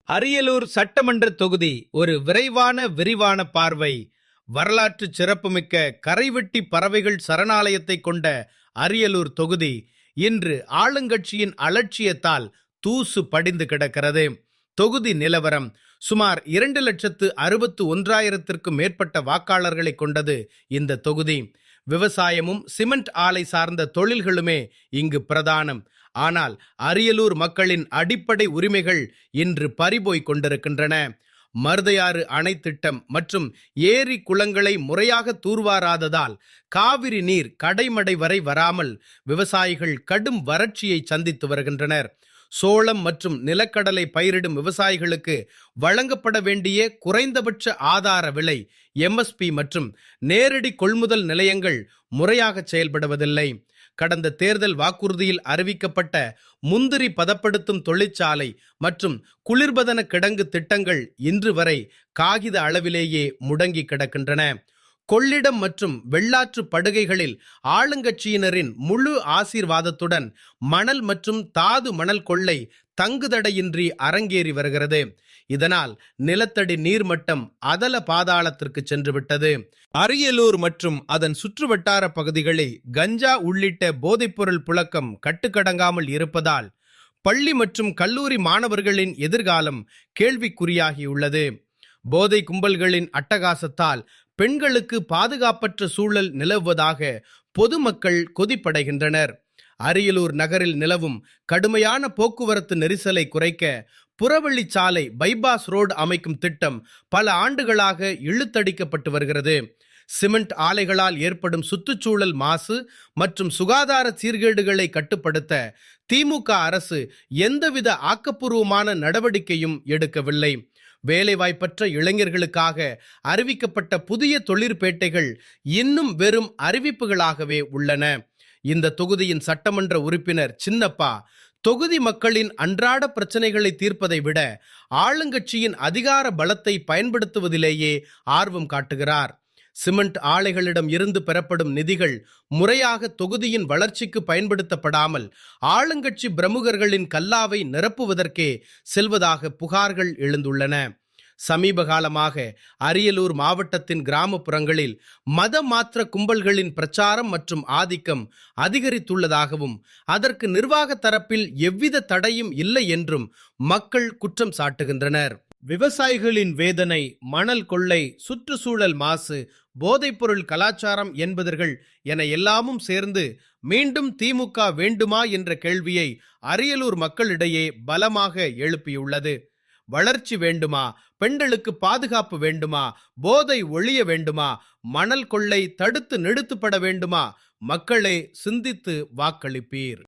அரியலூர் சட்டமன்ற தொகுதி ஒரு விரிவான பார்வை. வரலாற்று சிறப்புமிக்க கரைவெட்டி பறவைகள் சரணாலயத்தை கொண்ட அரியலூர் தொகுதி இன்று ஆளுங்கட்சியின் அலட்சியத்தால் தூசு படிந்து கிடக்கிறது. தொகுதி நிலவரம்: சுமார் 2,61,000 மேற்பட்ட வாக்காளர்களை கொண்டது இந்த தொகுதி. விவசாயமும் சிமெண்ட் ஆலை சார்ந்த தொழில்களுமே இங்கு பிரதானம். ஆனால் அரியலூர் மக்களின் அடிப்படை உரிமைகள் இன்று பறிபோய் கொண்டிருக்கின்றன. மருதையாறு அணை திட்டம் மற்றும் ஏரி குளங்களை முறையாக தூர்வாராததால் காவிரி நீர் கடைமடை வரை வராமல் விவசாயிகள் கடும் வறட்சியை சந்தித்து வருகின்றனர். சோளம் மற்றும் நிலக்கடலை பயிரிடும் விவசாயிகளுக்கு வழங்கப்பட வேண்டிய குறைந்தபட்ச ஆதார விலை MSP மற்றும் நேரடி கொள்முதல் நிலையங்கள் முறையாக செயல்படுவதில்லை. கடந்த தேர்தல் வாக்குறுதியில் அறிவிக்கப்பட்ட முந்திரி பதப்படுத்தும் தொழிற்சாலை மற்றும் குளிர்பதன கிடங்கு திட்டங்கள் இன்று வரை காகித அளவிலேயே முடங்கி கிடக்கின்றன. கொள்ளிடம் மற்றும் வெள்ளாற்று படுகைகளில் ஆளுங்கட்சியினரின் முழு ஆசீர்வாதத்துடன் மணல் மற்றும் தாது மணல் கொள்ளை தங்குதடையின்றி அரங்கேறி வருகிறது. இதனால் நிலத்தடி நீர்மட்டம் அதல பாதாளத்திற்கு சென்றுவிட்டது. அரியலூர் மற்றும் அதன் சுற்றுவட்டார பகுதிகளில் கஞ்சா உள்ளிட்ட போதைப்பொருள் புழக்கம் கட்டுக்கடங்காமல் இருப்பதால் பள்ளி மற்றும் கல்லூரி மாணவர்களின் எதிர்காலம் கேள்விக்குறியாகியுள்ளது. போதை கும்பல்களின் அட்டகாசத்தால் பெண்களுக்கு பாதுகாப்பற்ற சூழல் நிலவுவதாக பொதுமக்கள் கொதிப்படைகின்றனர். அரியலூர் நகரில் நிலவும் கடுமையான போக்குவரத்து நெரிசலை குறைக்க புறவழிச்சாலை பைபாஸ் ரோடு அமைக்கும் திட்டம் பல ஆண்டுகளாக இழுத்தடிக்கப்பட்டு வருகிறது. சிமெண்ட் ஆலைகளால் ஏற்படும் சுற்றுச்சூழல் மாசு மற்றும் சுகாதார சீர்கேடுகளை கட்டுப்படுத்த திமுக அரசு எந்தவித ஆக்கப்பூர்வமான நடவடிக்கையும் எடுக்கவில்லை. வேலைவாய்ப்பற்ற இளைஞர்களுக்காக அறிவிக்கப்பட்ட புதிய தொழிற்பேட்டைகள் இன்னும் வெறும் அறிவிப்புகளாகவே உள்ளன. இந்த தொகுதியின் சட்டமன்ற உறுப்பினர் சின்னப்பா தொகுதி மக்களின் அன்றாட பிரச்சனைகளை தீர்ப்பதை விட ஆளுங்கட்சியின் அதிகார பலத்தை பயன்படுத்துவதிலேயே ஆர்வம் காட்டுகிறார். சிமெண்ட் ஆலைகளிடம் இருந்து பெறப்படும் நிதிகள் முறையாக தொகுதியின் வளர்ச்சிக்கு பயன்படுத்தப்படாமல் ஆளுங்கட்சி பிரமுகர்களின் கல்லாவை நிரப்புவதற்கே செல்வதாக புகார்கள் எழுந்துள்ளன. சமீப காலமாக அரியலூர் மாவட்டத்தின் கிராமப்புறங்களில் மத மாற்ற கும்பல்களின் பிரச்சாரம் மற்றும் ஆதிக்கம் அதிகரித்துள்ளதாகவும் அதற்கு நிர்வாக தரப்பில் எவ்வித தடையும் இல்லை என்றும் மக்கள் குற்றம் சாட்டுகின்றனர். விவசாயிகளின் வேதனை, மணல் கொள்ளை, சுற்றுச்சூழல் மாசு, போதைப்பொருள் கலாச்சாரம் என்பதர்கள் என எல்லாமும் சேர்ந்து மீண்டும் திமுக வேண்டுமா என்ற கேள்வியை அரியலூர் மக்களிடையே பலமாக எழுப்பியுள்ளது. வளர்ச்சி வேண்டுமா? பெண்களுக்கு பாதுகாப்பு வேண்டுமா? போதை ஒழிய வேண்டுமா? மணல் கொள்ளை தடுத்து நிறுத்தப்பட வேண்டுமா? மக்களே சிந்தித்து வாக்களிப்பீர்.